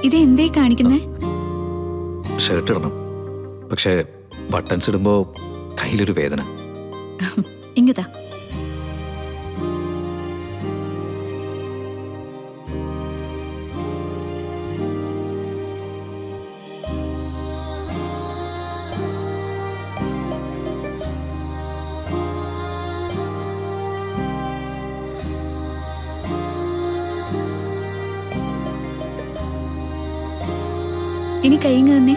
ഇത് എന്തേ കാണിക്കുന്നേ? ഷർട്ട് ഇടണം, പക്ഷേ ബട്ടൺസ് ഇടുമ്പോ കയ്യിലൊരു വേദന. ഇങ്ങതാ. ഇനി കൈങ്ങ് തന്നെ.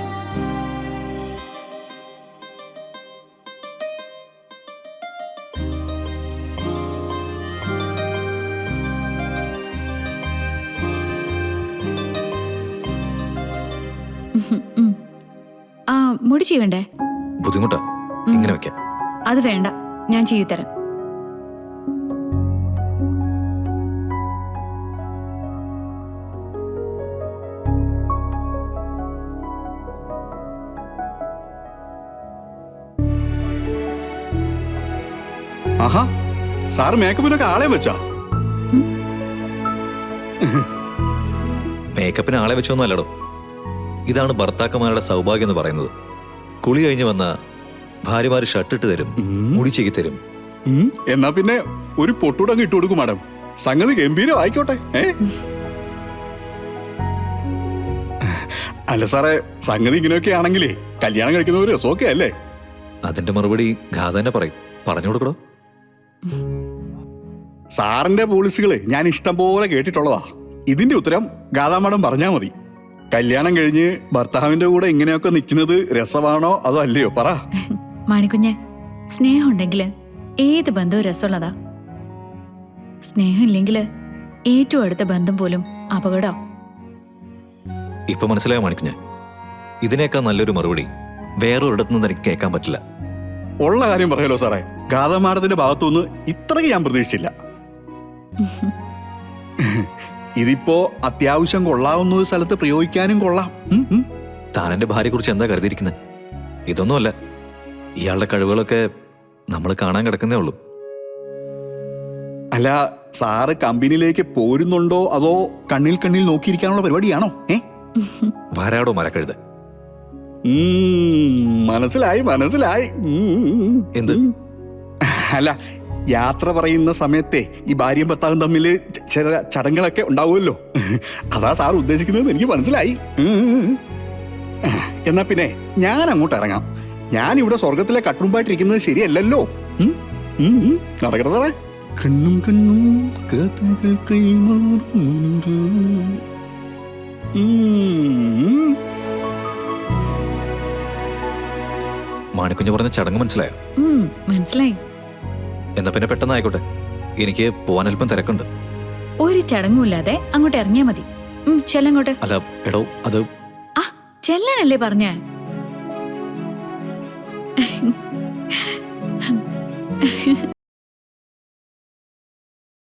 മുടി ചെയ്യണ്ടേ? ബുദ്ധിമുട്ടാ, ഇങ്ങനെ വെക്കാം. അത് വേണ്ട, ഞാൻ ചെയ്തു തരാം. ആഹാ, സാറ് മേക്കപ്പിനൊക്കെ ആളെ വെച്ചാ? മേക്കപ്പിന് ആളെ വെച്ചൊന്നും അല്ലടോ. ഇതാണ് ഭർത്താക്കന്മാരുടെ സൗഭാഗ്യം എന്ന് പറയുന്നത്. കുളി കഴിഞ്ഞ് വന്ന ഭാര്യമാര് ഷർട്ടിട്ട് തരും, മുടി ചെയ്യി തരും. എന്നാ പിന്നെ ഒരു പൊട്ടൂടങ്ങ് ഇട്ട് കൊടുക്കും മാഡം. സംഗതി ഗംഭീരം ആയിക്കോട്ടെ. അല്ല സാറേ, സംഗതി ഇങ്ങനെയൊക്കെ ആണെങ്കിലേ കല്യാണം കഴിക്കുന്ന ഒരു രസമൊക്കെ അല്ലേ? അതിന്റെ മറുപടി ഗാഥ തന്നെ പറയും. പറഞ്ഞു കൊടുക്കടോ. സാറിന്റെ പോളിസികള് ഞാൻ ഇഷ്ടം പോലെ കേട്ടിട്ടുള്ളതാ. ഇതിന്റെ ഉത്തരം ഗാഥാ മാഡം പറഞ്ഞാ മതി. കല്യാണം കഴിഞ്ഞ് ഭർത്താവിന്റെ കൂടെ ഇങ്ങനെയൊക്കെ നിൽക്കുന്നത് രസമാണോ അതോ അല്ലയോ പറ. മാണിക്കുഞ്ഞെ, സ്നേഹം ഉണ്ടെങ്കില് ഏത് ബന്ധവും രസമുള്ളതാ. സ്നേഹം ഇല്ലെങ്കില് ഏറ്റവും അടുത്ത ബന്ധം പോലും അപകടം. ഇപ്പൊ മനസ്സിലായോ മാണിക്കുഞ്ഞെ? ഇതിനേക്കാൾ നല്ലൊരു മറുപടി വേറൊരിടത്തുനിന്ന് എനിക്ക് കേൾക്കാൻ പറ്റില്ല. ഉള്ള കാര്യം പറയാലോ സാറേ, ഗാഥാ മാഡത്തിന്റെ ഭാഗത്തുനിന്ന് ഇത്രയ്ക്ക് ഞാൻ പ്രതീക്ഷിച്ചില്ല. ഇതിപ്പോ അത്യാവശ്യം കൊള്ളാവുന്ന ഒരു സ്ഥലത്ത് പ്രയോഗിക്കാനും കൊള്ളാം. താൻ എന്റെ ഭാര്യയെ കുറിച്ച് എന്താ കരുതിയിരിക്കുന്നത്? ഇതൊന്നുമല്ല, ഇയാളുടെ കഴിവുകളൊക്കെ നമ്മൾ കാണാൻ കിടക്കുന്നേ ഉള്ളൂ. അല്ല, സാറ് കമ്പനിയിലേക്ക് പോരുന്നുണ്ടോ അതോ കണ്ണിൽ കണ്ണിൽ നോക്കിയിരിക്കാനുള്ള പരിപാടിയാണോ? വാരാടോ മരക്കഴുത്. മനസ്സിലായി മനസ്സിലായി. എന്ത്? അല്ല, യാത്ര പറയുന്ന സമയത്തെ ഈ ഭാര്യയും ഭർത്താവും തമ്മിൽ ചില ചടങ്ങുകളൊക്കെ ഉണ്ടാവുമല്ലോ, അതാ സാർ ഉദ്ദേശിക്കുന്നതെന്ന് എനിക്ക് മനസ്സിലായി. എന്നാ പിന്നെ ഞാൻ അങ്ങോട്ട് ഇറങ്ങാം. ഞാനിവിടെ സ്വർഗത്തിലെ കട്ടുമ്പായിട്ടിരിക്കുന്നത് ശരിയല്ലല്ലോ. നടക്കട്ടെ സാറേ. കണ്ണും കണ്ണും കഥകൾ കൈമാറുന്നു. മാണിക്കുഞ്ഞ് പറഞ്ഞ ചടങ്ങ് മനസ്സിലായോ? മനസ്സിലായി. എന്നാ പിന്നെ പെട്ടെന്ന് ആയിക്കോട്ടെ, എനിക്ക് പോവാൻ അല്പം തിരക്കുണ്ട്. ഒരു ചടങ്ങുമില്ലാതെ അങ്ങോട്ട് ഇറങ്ങിയാ മതി. ചെല്ലങ്ങോട്ട്. അല്ല എടോ, അത് ചെല്ലാനല്ലേ പറഞ്ഞേ?